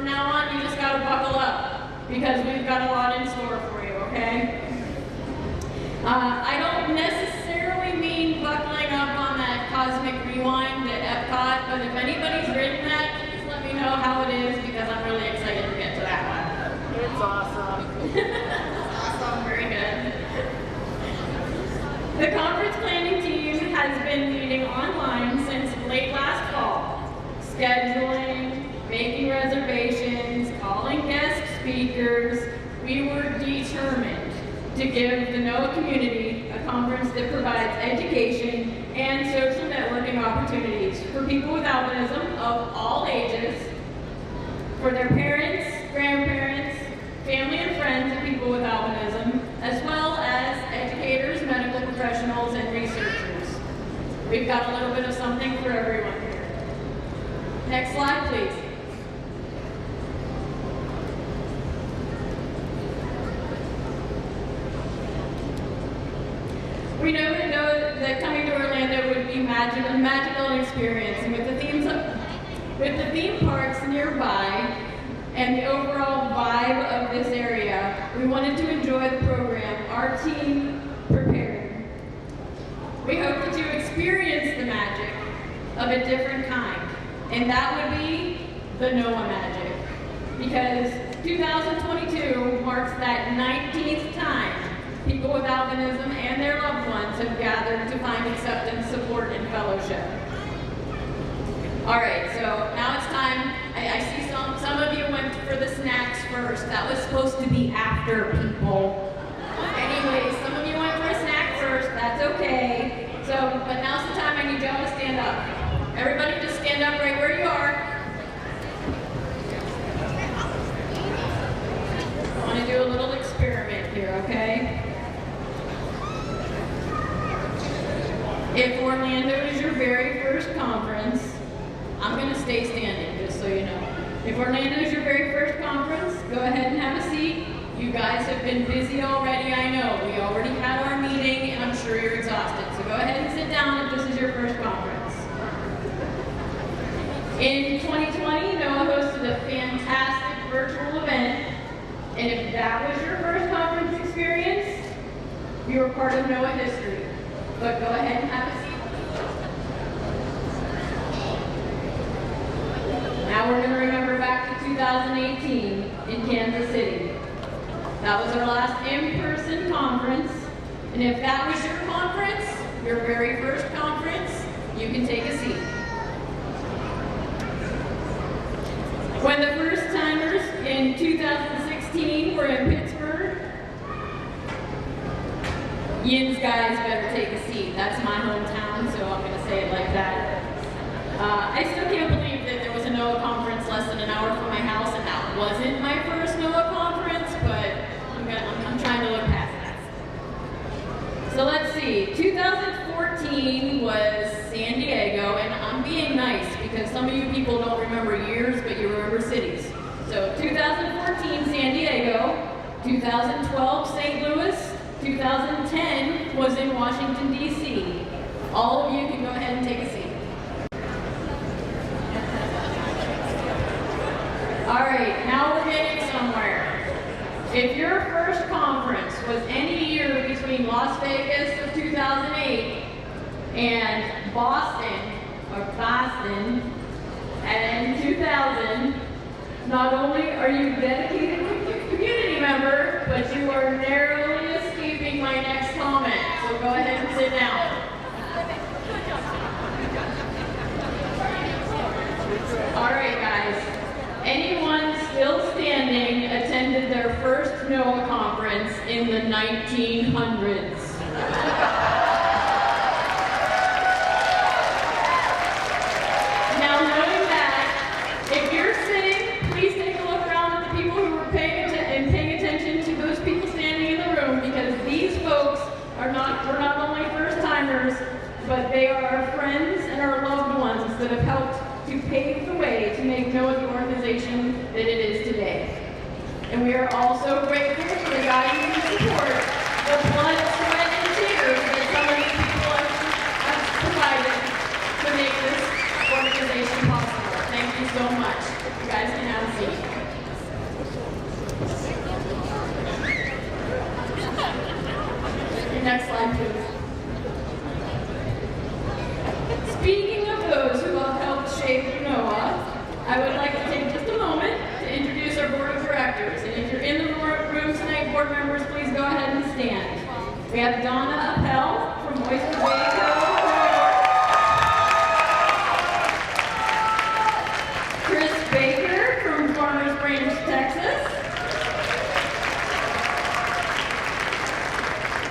from now on, you just gotta buckle up because we've got a lot in store for you, okay? I don't necessarily mean buckling up on that cosmic rewind at Epcot, but if anybody's ridden that, please let me know how it is because I'm really excited to get to that one. It's awesome. Awesome, very good. The conference planning team has been meeting online since late last fall, scheduling, making reservations, calling guest speakers. We were determined to give the NOAA community a conference that provides education and social networking opportunities for people with albinism of all ages, for their parents, grandparents, family and friends of people with albinism, as well as educators, medical professionals, and researchers. We've got a little bit of something for everyone here. Next slide, please. We know that coming to Orlando would be a magical experience, and with the theme parks nearby and the overall vibe of this area, we wanted to enjoy the program our team prepared. We hope that you experience the magic of a different kind, and that would be the NOAA magic, because 2022 marks that 19th time people with albinism and their loved ones have gathered to find acceptance, support, and fellowship. All right, so now it's time. I see some of you went for the snacks first. That was supposed to be after, people. Anyways, some of you went for a snack first. That's okay. But now's the time I need y'all to stand up. Everybody just stand up right where you are. I want to do a little experiment here, okay? If Orlando is your very first conference, I'm going to stay standing, just so you know. If Orlando is your very first conference, go ahead and have a seat. You guys have been busy already, I know. We already had our meeting, and I'm sure you're exhausted. So go ahead and sit down if this is your first conference. In 2020, NOAA hosted a fantastic virtual event, and if that was your first conference experience, you were part of NOAA history. But go ahead and have a seat. Now we're going to remember back to 2018 in Kansas City. That was our last in-person conference. And if that was your conference, your very first conference, you can take a seat. When the first timers in 2016 were in Pittsburgh, Yin's guys better take a seat. That's my hometown, so I'm going to say it like that. I still can't believe that there was a NOAA conference less than an hour from my house, and that wasn't my first NOAA conference, but I'm trying to look past that. So let's see. 2014 was San Diego, and I'm being nice because some of you people don't remember years, but you remember cities. So 2014, San Diego. 2012, St. Louis. 2010 was in Washington, D.C. All of you can go ahead and take a seat. All right, now we're getting somewhere. If your first conference was any year between Las Vegas of 2008 and Boston and 2000, not only are you a dedicated community member, but you are narrowly escaping my next comment. So go ahead and sit down. All right, guys. Anyone still standing attended their first NOAA conference in the 1900s? Now, knowing that, if you're sitting, please take a look around at the people who were paying attention to those people standing in the room, because these folks were not only first-timers, but they are our friends and our loved ones that have helped to pave the way to make NOAA the organization that it is today. And we are also grateful for the guidance and support, the blood, sweat, and tears that some of these people have provided to make this organization possible. Thank you so much. You guys can have a seat. We have Donna Appel from Oyster Bay Cove, Chris Baker from Farmers Branch, Texas,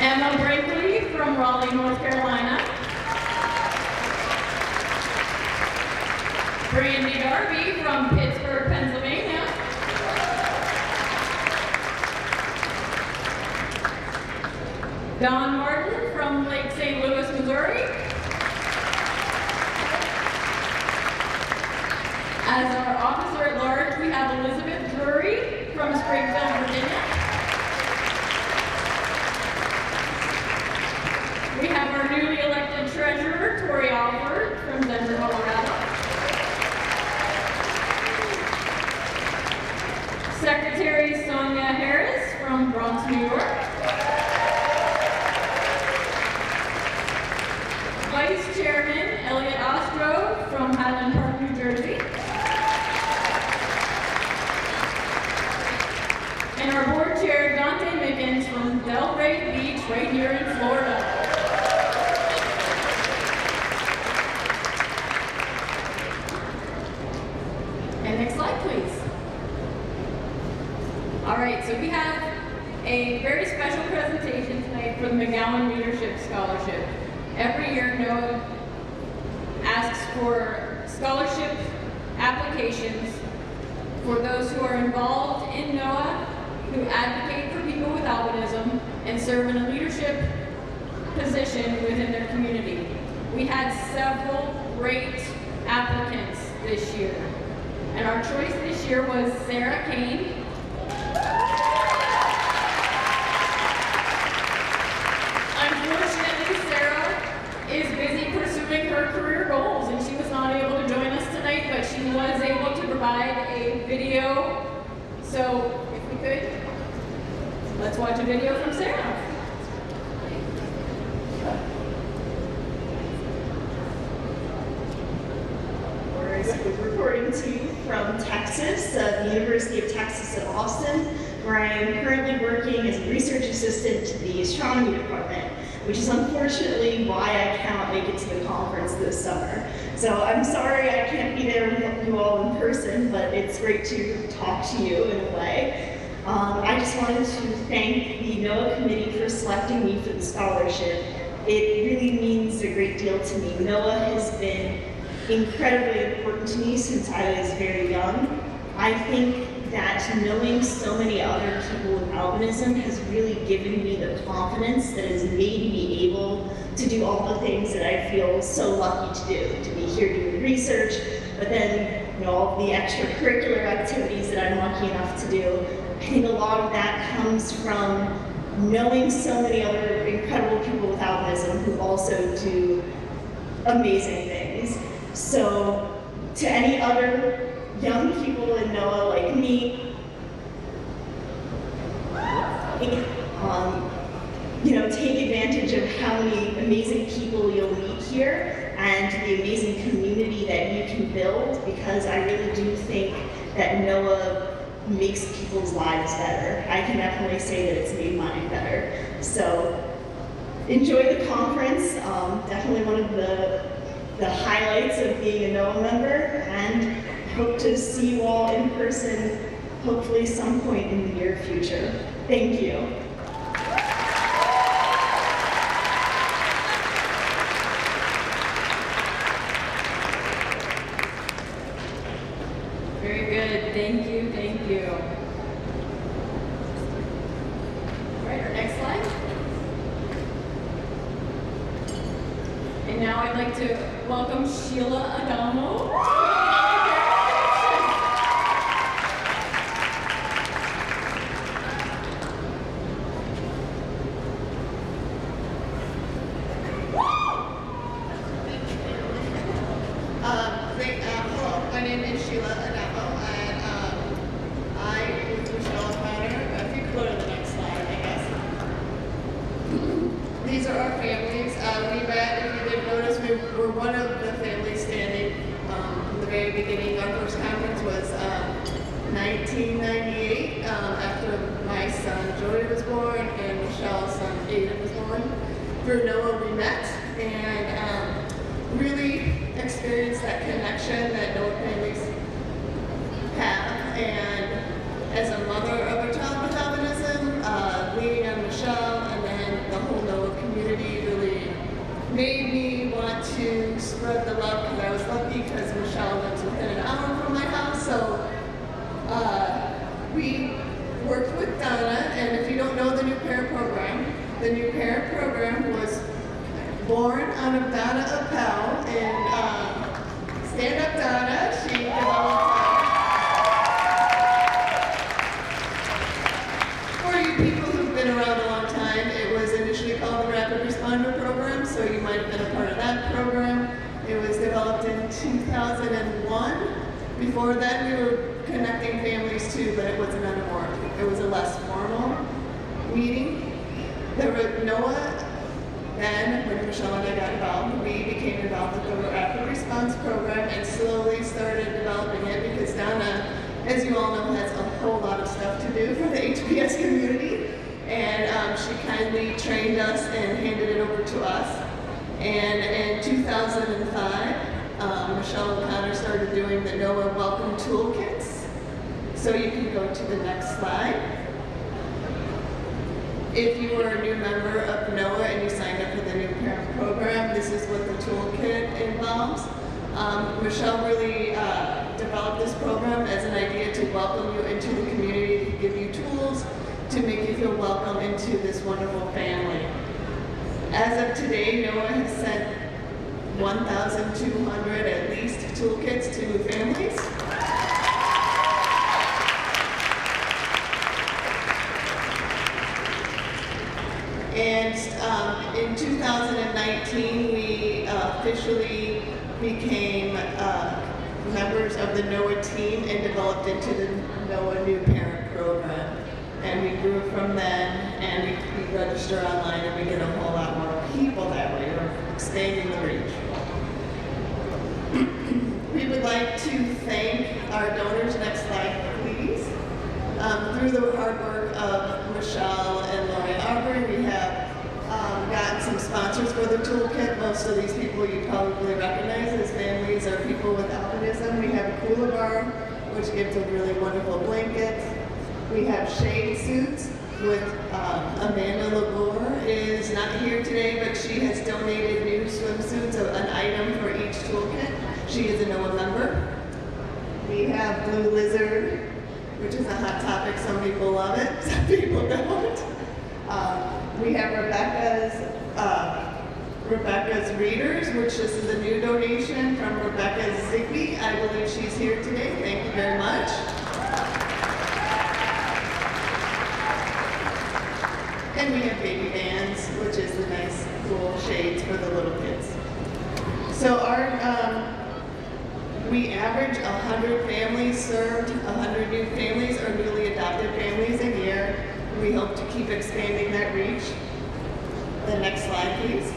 Emma Brinkley from Raleigh, North Carolina, Brandy Darby from Pittsburgh, Pennsylvania, Don Martin from Lake St. Louis, Missouri. As our officer at large, we have Elizabeth Drury from Springfield, Virginia. We have our newly elected treasurer, Tori Alford from Denver, Colorado. Secretary Sonia Harris from Bronx, New York. Vice Chairman Elliot Ostro from Highland Park, New Jersey. And our board chair, Dante Mickens from Delray Beach, right here in Florida. And next slide, please. All right, so we have a very special presentation tonight for the McGowan Leadership Scholarship. Every year, NOAA asks for scholarship applications for those who are involved in NOAA, who advocate for people with albinism, and serve in a leadership position within their community. We had several great applicants this year, and our choice this year was Sarah Kane. Unfortunately, Sarah is busy pursuing her career goals, and she was not able to join us tonight, but she was able to provide a video. So, if we could, let's watch a video from Sarah. We're reporting to you from Texas, the University of Texas at Austin, where I am currently working as a research assistant to the astronomy department, which is unfortunately why I cannot make it to the conference this summer. So I'm sorry I can't be there with you all in person, but it's great to talk to you in a way. I just wanted to thank the NOAA committee for selecting me for the scholarship. It really means a great deal to me. NOAA has been incredibly important to me since I was very young. I think that knowing so many other people with albinism has really given me the confidence that has made me able to do all the things that I feel so lucky to be here doing research, but then all the extracurricular activities that I'm lucky enough to do. I think a lot of that comes from knowing so many other incredible people with albinism who also do amazing things. So to any other young people in NOAA like me, take advantage of how many amazing people you'll meet here and the amazing community that you can build, because I really do think that NOAA makes people's lives better. I can definitely say that it's made mine better. So enjoy the conference. Definitely one of the highlights of being a NOAA member, and hope to see you all in person, hopefully some point in the near future. Thank you. Very good, thank you, thank you. All right, our next slide. And now I'd like to welcome Sheila Adamo. Hello, my name is Sheila Adamo, and I was Michelle O'Connor. If you could go to the next slide, I guess. These are our families. We met, if you didn't notice, we were one of the families standing from the very beginning. Our first conference was 1998, after my son Joey was born and Michelle's son Aiden was born. through NOAA we met and really experienced that connection that NOAA families have. And as a mother of a child with albinism, leaning on Michelle and then the whole NOAA community really made me want to spread the love, because I was lucky because Michelle lives within an hour from my house. So we worked with Donna, and if you don't know the New Parent Program, the New Parent Program was born out of Donna Appel, and Stand Up Donna, she developed for you people who've been around a long time, it was initially called the Rapid Responder Program, so you might have been a part of that program. It was developed in 2001. Before that, we were connecting families too, but it wasn't anymore. It was a less formal meeting. There were NOAA, then when Michelle and I got involved, we became involved with the Rapid Response Program and slowly started developing it because Donna, as you all know, has a whole lot of stuff to do for the HPS community. And she kindly trained us and handed it over to us. And in 2005, Michelle O'Connor started doing the NOAA Welcome Toolkits. So you can go to the next slide. If you were a new member of NOAA and you signed up for the New Parent Program, this is what the toolkit involves. Michelle really developed this program as an idea to welcome you into the community, to give you tools to make you feel welcome into this wonderful family. As of today, NOAA has sent 1,200 at least toolkits to families. And in 2019, we officially became members of the NOAA team and developed into the NOAA New Parent Program. And we grew from then, and we register online, and we get a whole lot more people that way. We're expanding the reach. We would like to thank our donors. Next slide, please. Through the hard work of Michelle and Lori Aubrey, we have gotten some sponsors for the toolkit. Most of these people you probably recognize as families or people with albinism. We have Cooler Bar, which gives a really wonderful blanket. We have shade suits with Amanda Labore is not here today, but she has donated new swimsuits, an item for each toolkit. She is a NOAA member. We have Blue Lizard, which is a hot topic. Some people love it, some people don't. We have Rebecca's Readers, which this is a new donation from Rebecca Zigby. I believe she's here today. Thank you very much. And we have baby bands, which is the nice, cool shades for the little kids. So we average 100 families served, 100 new families or newly adopted families a year. We hope to keep expanding that reach. The next slide, please.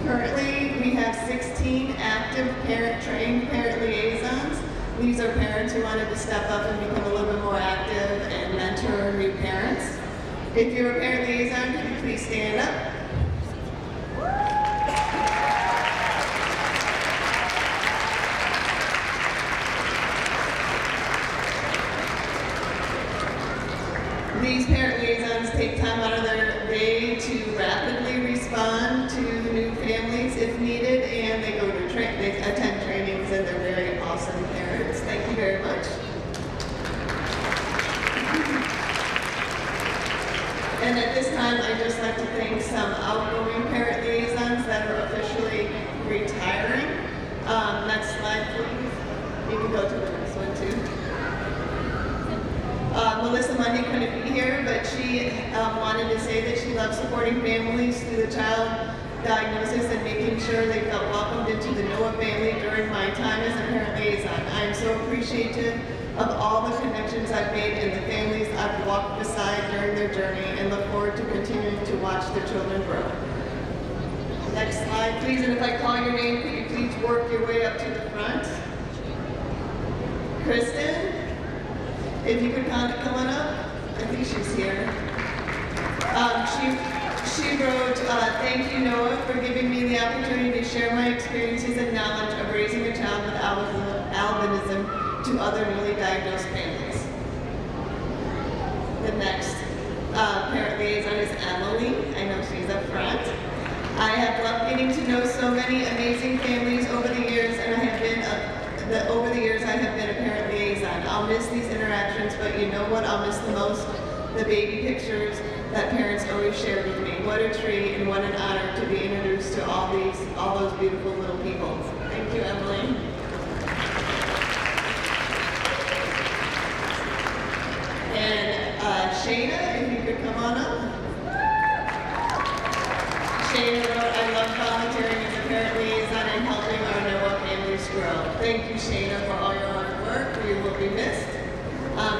Currently, we have 16 active trained parent liaisons. These are parents who wanted to step up and become a little bit more active and mentor new parents. If you're a parent liaison, can you please stand up? These parent liaisons take time out of their day to rapidly respond to new families if needed, and they go to they attend trainings, and they're very awesome parents. Thank you very much. And at this time, I'd just like to thank some outgoing parent liaisons that are officially retiring. Next slide, please. You can go to the next one, too. Melissa Monday couldn't be here, but she wanted to say that she loves supporting families through the child diagnosis and making sure they felt welcomed into the NOAA family during my time as a parent liaison. I am so appreciative of all the connections I've made and the families I've walked beside during their journey, and look forward to continuing to watch their children grow. Next slide, please. And if I call your name, could you please work your way up to the front? Kristen? If you could come on up, I think she's here. She wrote, "Thank you, Noah, for giving me the opportunity to share my experiences and knowledge of raising a child with albinism to other newly diagnosed families." The next parent liaison is Emily. I know she's up front. "I have loved getting to know so many amazing families over the years, and I have been over the years I have been a parent liaison. I'll miss these interactions, but you know what I'll miss the most? The baby pictures that parents always shared with me. What a treat and what an honor to be introduced to all those beautiful little people." Thank you, Emily. And Shayna, if you could come on up. Shayna wrote, "I love volunteering as a parent liaison and helping our NOAH families grow." Thank you, Shayna, for all your hard work. You will be missed.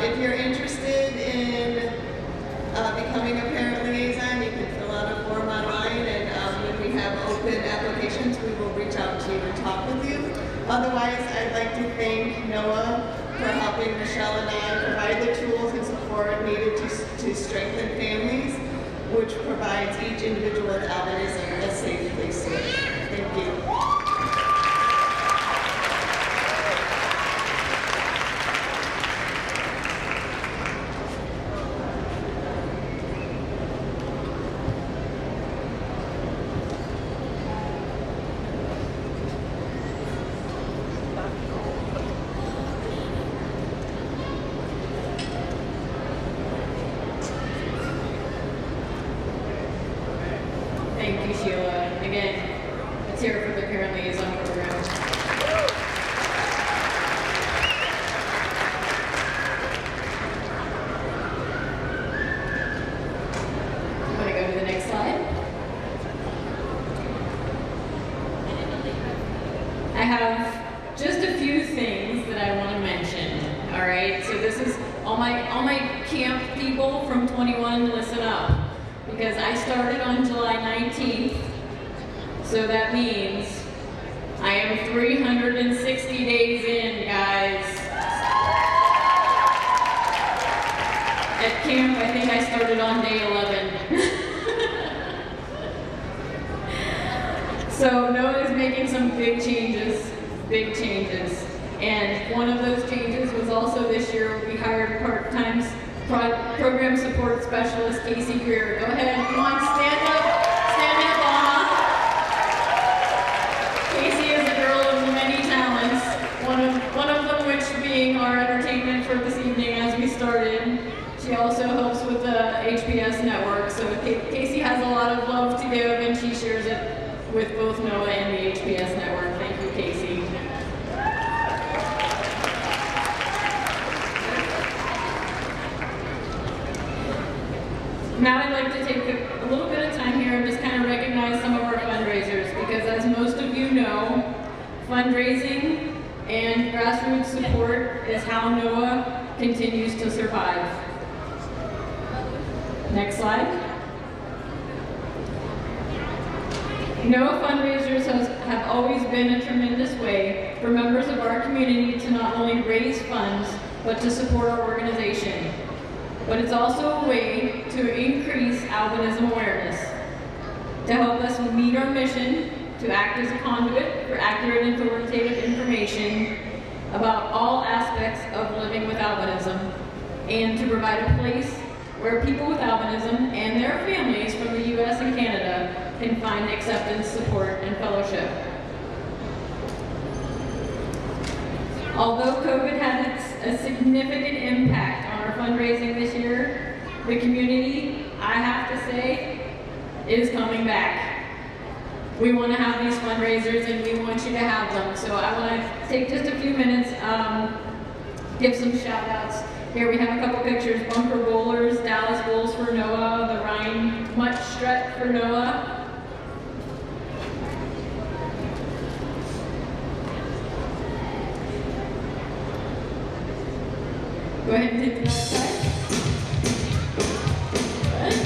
If you're interested in becoming a parent liaison, you can fill out a form online, and when we have open applications, we will reach out to you and talk with you. Otherwise, I'd like to thank NOAA for helping Michelle and I provide the tools and support needed to strengthen families, which provides each individual with albinism a safe place to live. Thank you. Thank you, Sheila. Again, let's hear it for the parent liaison program. I'm going to go to the next slide. I have just a few things that I want to mention. All right, so this is all my camp people from 21. Listen up. Because I started on July 19th, so that means I am 360 days in, guys. At camp, I think I started on day 11. So NOAA is making some big changes. And one of those changes was also this year we hired part-time program support specialist Casey Greer. Go ahead, come on, stand up, Anna. Casey is a girl of many talents, one of them which being our entertainment for this evening as we started. She also helps with the HPS network, so Casey has a lot of love to give, and she shares it with both NOAA and the HPS network. Thank you, Casey. Now I'd like to take a little bit of time here and just kind of recognize some of our fundraisers, because as most of you know, fundraising and grassroots support is how NOAA continues to survive. Next slide. NOAA fundraisers have always been a tremendous way for members of our community to not only raise funds, but to support our organization. But it's also a way to increase albinism awareness, to help us meet our mission to act as a conduit for accurate and authoritative information about all aspects of living with albinism, and to provide a place where people with albinism and their families from the US and Canada can find acceptance, support, and fellowship. Although COVID had a significant impact on our fundraising this year, the community, I have to say, is coming back. We want to have these fundraisers and we want you to have them. So I want to take just a few minutes, give some shout outs. Here we have a couple pictures, Bunker Bowlers, Dallas Bowls for NOAA, the Rhine Mutt Strut for NOAA. Go ahead and take the next slide. Good.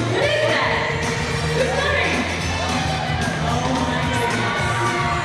What is that? Who's coming? Oh my goodness.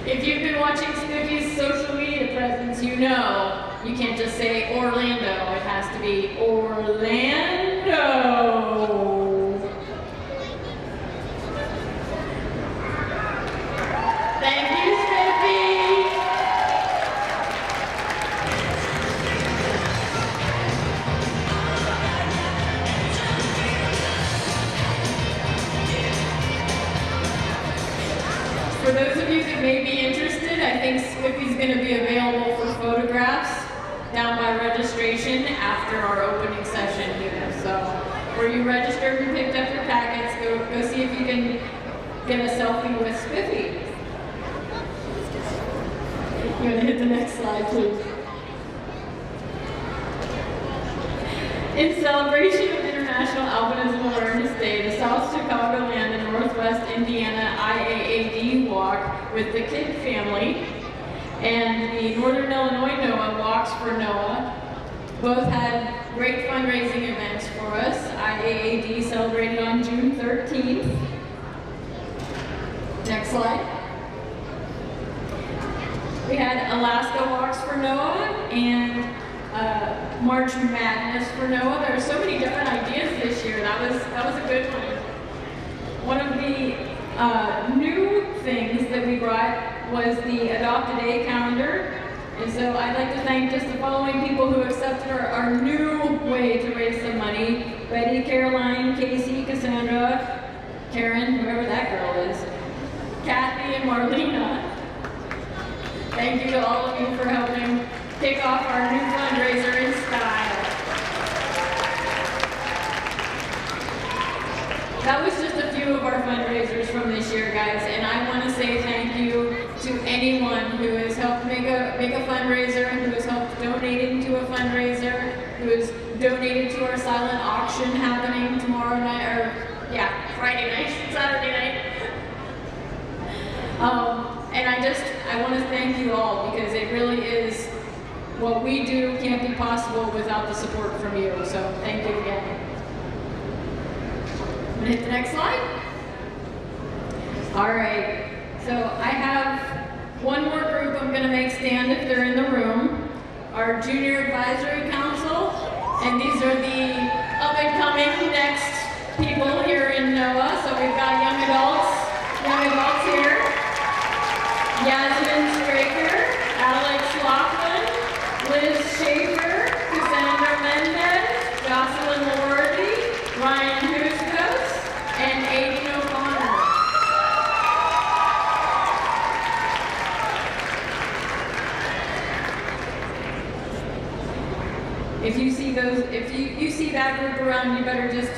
If you've been watching Snoopy's social media presence, you know you can't just say Orlando. It has to be Orlando. Thank you, Snoopy. For those of you that may be interested, I think Snoopy's going to be available for photographs down by registration after our opening session here. So, where you registered and picked up your packets, go see if you can get a selfie with Spiffy. You want to hit the next slide, please? In celebration of International Albinism Awareness Day, the South Chicagoland and Northwest Indiana IAAD Walk with the Kid family and the Northern Illinois NOAH Walks for NOAH both had great fundraising events for us. IAAD celebrated on June 13th. Next slide. We had Alaska Walks for NOAH and March Madness for NOAH. There are so many different ideas this year. That was a good one. One of the new things that we brought was the Adopt a Day calendar. And so I'd like to thank just the following people who accepted our new way to raise some money. Betty, Caroline, Casey, Cassandra, Karen, whoever that girl is, Kathy, and Marlena. Thank you to all of you for helping kick off our new fundraiser in style. That was just a few of our fundraisers from this year, guys, and I want to say thank you to anyone who has helped make a fundraiser, who has helped donate into a fundraiser, who has donated to our silent auction happening tomorrow night, or Friday night, Saturday night. And I want to thank you all, because it really is, what we do can't be possible without the support from you, so thank you again. I'm gonna hit the next slide. All right, so I have one more group I'm gonna make stand if they're in the room. Our Junior Advisory Council, and these are the up-and-coming next people here in NOAH. So we've got young adults here. Yasmin Straker, Alex Laughlin, Liz Schaefer, Cassandra Mendez, Jocelyn Lordy, Ryan Hustos, and Aiden O'Connor. If you see that group around, you better just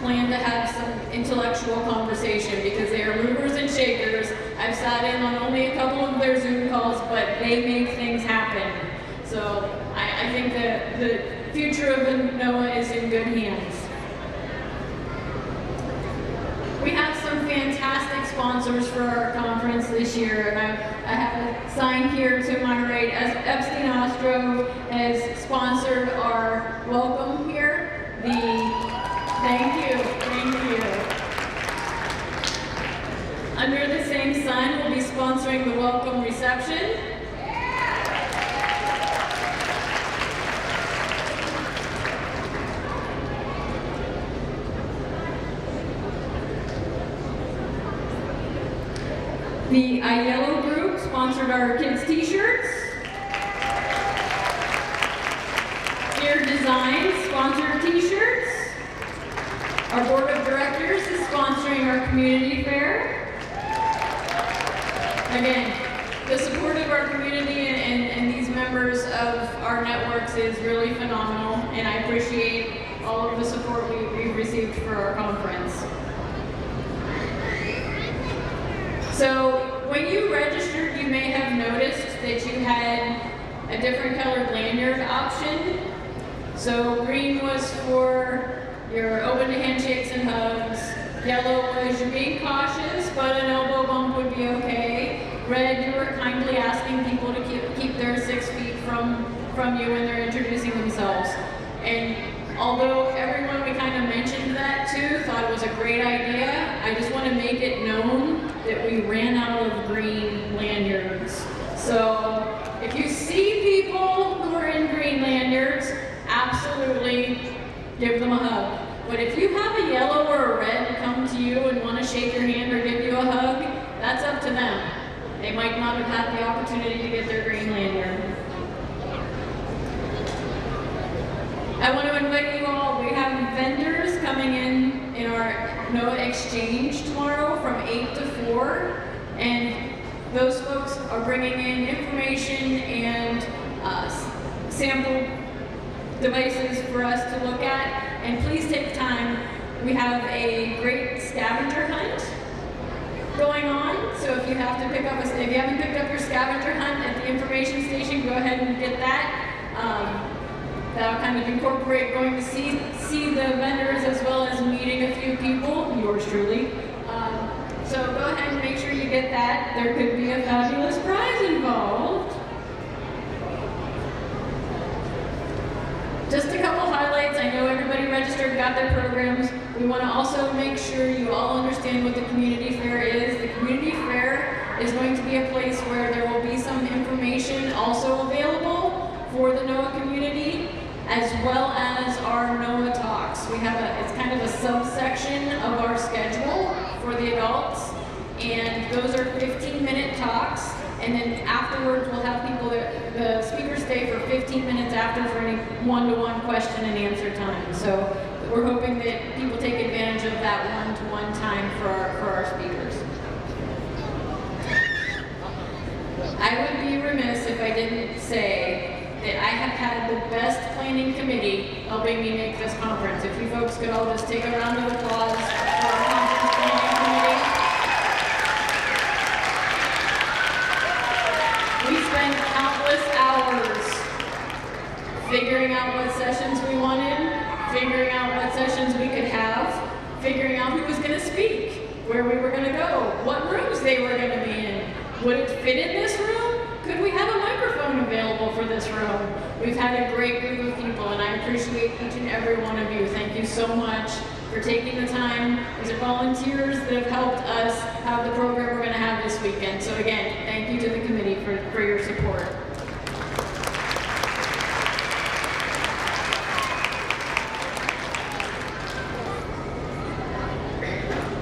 plan to have some intellectual conversation, because they are movers and shakers. I've sat in on only a couple of their Zoom calls, but they make things happen. So I think that the future of NOAH is in good hands. We have some fantastic sponsors for our conference this year, and I have a sign here to my right as Epstein Ostro has sponsored our welcome here. Thank you. Under the same sign, we'll be sponsoring the welcome reception. The iYellow group sponsored our kids' t-shirts. Ear Design sponsored t-shirts. Our board of directors is sponsoring our community fair. Again, the support of our community and these members of our networks is really phenomenal, and I appreciate all of the support we've received for our conference. So when you registered, you may have noticed that you had a different colored lanyard option. So green was for you're open to handshakes and hugs. Yellow was you're being cautious, but an elbow bump would be okay. Red, you were kindly asking people to keep their 6 feet from you when they're introducing themselves. And although everyone we kind of mentioned that to thought it was a great idea, I just want to make it known that we ran out of green lanyards not have had the opportunity to get their green lanyard. I want to invite you all, we have vendors coming in our NOAA exchange tomorrow from 8 to 4, and those folks are bringing in information and sample devices for us to look at, and please take time. We have a great scavenger hunt going on, so if you haven't picked up your scavenger hunt at the information station, go ahead and get that. That'll kind of incorporate going to see the vendors as well as meeting a few people, yours truly. So go ahead and make sure you get that. There could be a fabulous prize involved. Just a couple highlights. I know everybody registered, got their programs. We want to also make sure you all understand what the community fair is. The community fair is going to be a place where there will be some information also available for the NOAA community, as well as our NOAA talks. We have it's kind of a subsection of our schedule for the adults, and those are 15-minute talks, and then afterwards we'll have people, the speakers stay for 15 minutes after for any one-to-one question and answer time. So we're hoping that people take advantage of that one-to-one time for our speakers. I would be remiss if I didn't say that I have had the best planning committee helping me make this conference. If you folks could all just take a round of applause for our conference planning committee. We spent countless hours figuring out what sessions we wanted, figuring out what sessions we could have, figuring out who was going to speak, where we were going to go, what rooms they were going to be in. Would it fit in this room? Could we have a microphone available for this room? We've had a great group of people, and I appreciate each and every one of you. Thank you so much for taking the time. These are volunteers that have helped us have the program we're going to have this weekend. So again, thank you to the committee for your support.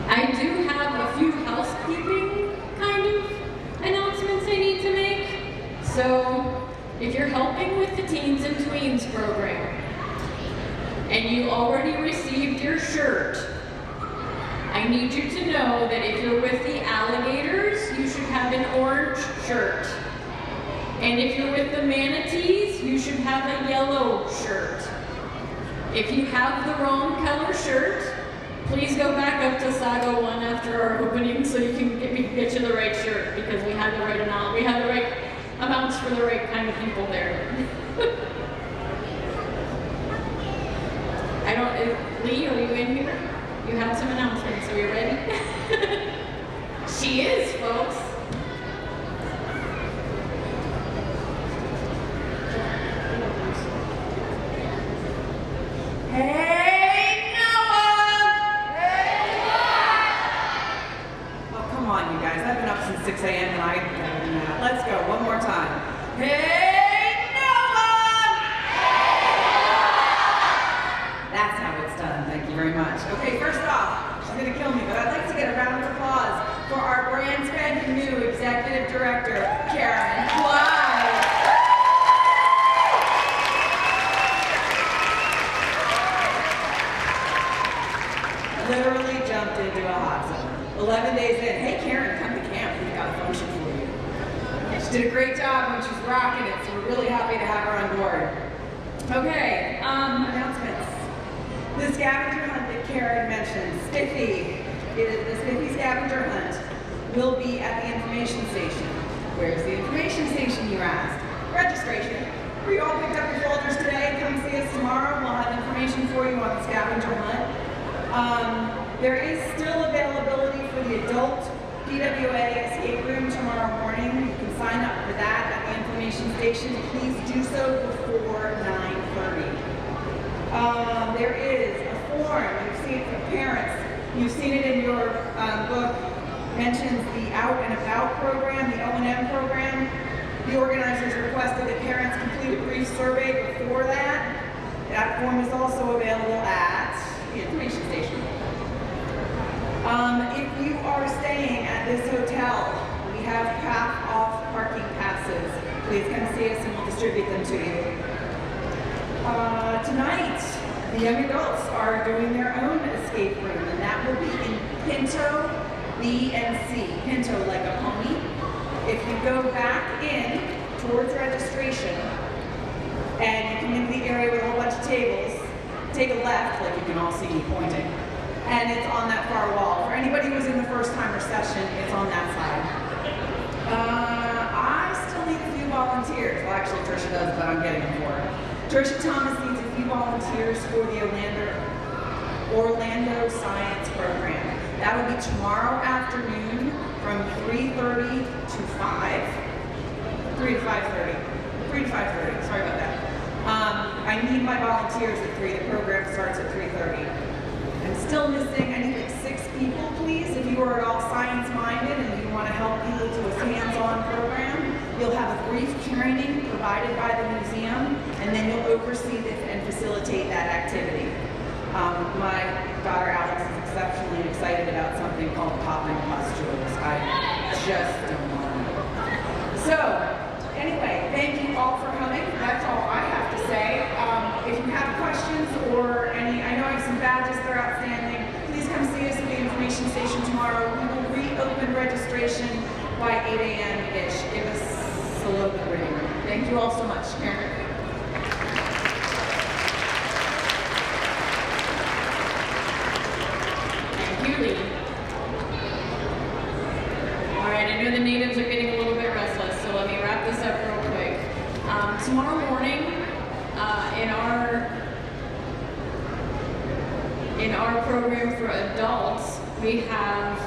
I do have a few housekeeping kind of announcements I need to make. So if you're helping with the Teens and Tweens program and you already received your shirt, I need you to know that if you're with the alligators, you should have an orange shirt. And if you're with the manatees, you should have a yellow shirt. If you have the wrong color shirt, please go back up to Saga 1 after our opening so we can get you the right shirt, because we have the right amount. We have the right amounts for the right kind of people there. Lee, are you in here? You have some announcements. Are you ready? She is, folks. Hey, Noah! Hey, oh, come on, you guys. I've been up since 6 a.m. and I ain't better than that. Let's go. One more time. Hey, Noah! That's how it's done. Thank you very much. Okay, first off, she's going to kill me, but I'd like to get a round of applause for our brand spanking new Executive Director, Karen Clyde. Literally jumped into a hot zone. 11 days in. Hey, Karen, come to camp. We've got a function for you. She did a great job when she's rocking it, so we're really happy to have her on board. Okay, announcements. The scavenger hunt that Karen mentioned, Spiffy, the Spiffy scavenger hunt will be at the information station. Where's the information station, you asked? Registration. We all picked up your folders today. Come see us tomorrow. We'll have information for you on the scavenger hunt. There is still availability for the adult PWA escape room tomorrow morning. You can sign up for that at the information station. Please do so before 9:30. There is a form you've seen it for parents. You've seen it in your book. Mentions the Out and About program, the O&M program. The organizers requested that parents complete a brief survey before that. That form is also available at the information station. If you are staying at this hotel, we have half off please come see us and we'll distribute them to you. Tonight, the young adults are doing their own escape room, and that will be in Pinto B and C. Pinto like a pony. If you go back in towards registration, and you come into the area with a whole bunch of tables, take a left, like you can all see me pointing, and it's on that far wall. For anybody who's in the first timer session, it's on that side. I still need a few volunteers. Well, actually, Tricia does, but I'm getting them for her. Tricia Thomas needs a few volunteers for the Orlando Science Program. That will be tomorrow afternoon from 3:30 to 5. 3 to 5:30. 3 to 5:30. Sorry about that. I need my volunteers at 3. The program starts at 3:30. I'm still missing, I need like 6 people, please. If you are at all science-minded and you want to help people do a hands-on program, you'll have a brief training provided by the museum, and then you'll oversee this and facilitate that activity. My daughter Alex is exceptionally excited about something called popping pustules. I just don't know. So, anyway, thank you all for coming. That's all I have to say. If you have questions or any, I know I have some badges that are outstanding, please come see us at the information station tomorrow. We will reopen registration by 8 a.m.-ish. Give us a little bit of reading room. Thank you all so much. Karen. Thank you, Lee. All right, I know the natives are getting a little bit restless, so let me wrap this up real quick. Tomorrow morning, in our program for adults, we have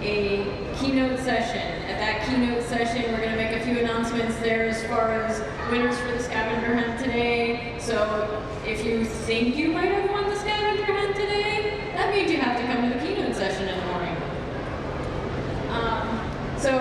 a keynote session. At that keynote session, we're going to make a few announcements there as far as winners for the scavenger hunt today. So if you think you might have won the scavenger hunt today, that means you have to come to the keynote session in the morning. So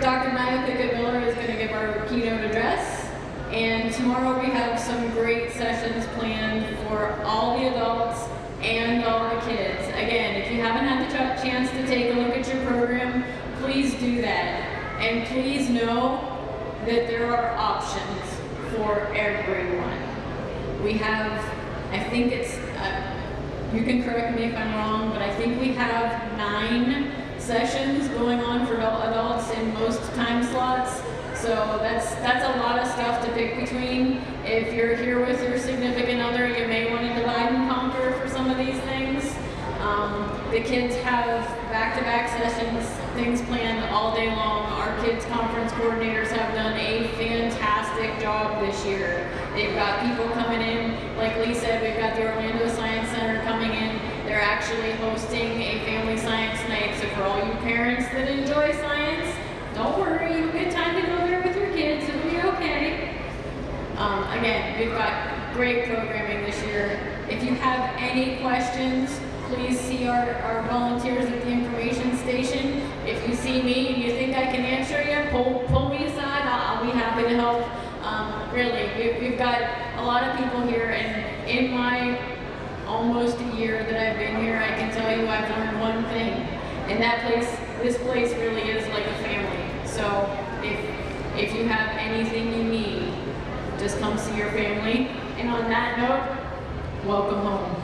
Dr. Maya Pickett-Miller is going to give our keynote address, and tomorrow we have some great sessions planned for all the adults and all the kids. Again, if you haven't had the chance to take a look at your program, please do that. And please know that there are options for everyone. We have, I think it's, you can correct me if I'm wrong, but I think we have 9 sessions going on for adults in most time slots. So that's a lot of stuff to pick between. If you're here with your significant other, you may want to divide and conquer for some of these things. The kids have back-to-back sessions, things planned all day long. Our kids conference coordinators have done a fantastic job this year. They've got people coming in, like Lee said, we've got the Orlando Science Center coming in. They're actually hosting a family science night, so for all you parents that enjoy science, don't worry, you'll get time to go there with your kids, it'll be okay. Again, we've got great programming this year. If you have any questions, please see our volunteers at the information station. If you see me and you think I can answer you, pull me aside, I'll be happy to help. Really, we've got a lot of people here, and in my almost a year that I've been here, I can tell you I've learned one thing, and this place really is like a family. So if you have anything you need, just come see your family. And on that note, welcome home.